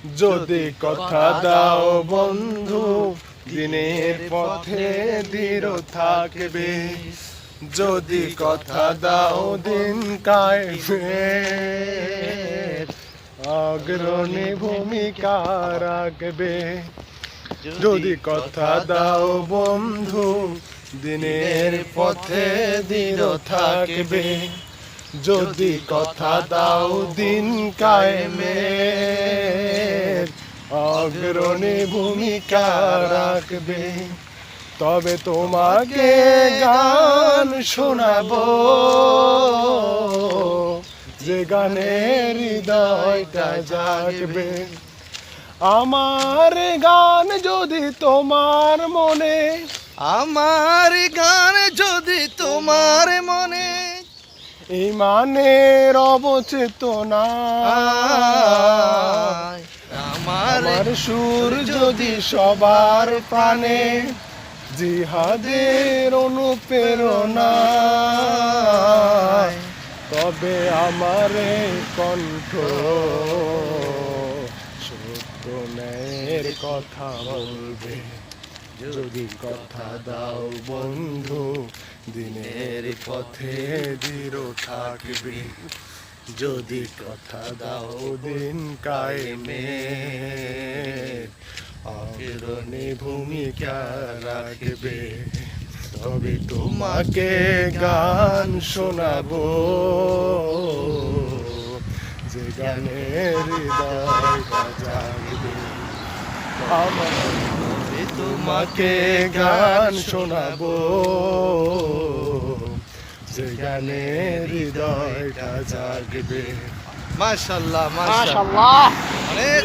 যদি কথা দাও বন্ধু দিনের পথে দৃঢ় থাকবে, যদি কথা দাও দিন কায়েমের অগ্রণী ভূমিকা রাখবে। যদি কথা দাও বন্ধু দিনের পথে দৃঢ় থাকবে, যদি কথা দাও দিন কায়েমের অগ্রণী ভূমিকা রাখবে, তবে তোমাকে গান শোনাবো, যে গানে হৃদয়টা জাগবে। আমার গান যদি তোমার মনে, আমার গান যদি তোমার মনে ইমানের অবচেতনা, আমার সুর যদি সবার প্রাণে জিহাদের অনুপ্রেরণা, তবে আমার কণ্ঠ সত্য ন্যায়ের কথা বলবে। যদি কথা দাও বন্ধু দিনের পথে দৃঢ় থাকবে, যদি কথা দাও দিন কায়েমের অগ্রণী ভূমিকা রাখবে, তবে তোমাকে গান শোনাবো, যে গানে হৃদয়টা জাগবে। আমার তোমাকে গান শোনাবো, যে গানে হৃদয়টা জাগবে। মাশাআল্লাহ মাশাআল্লাহ। অনেক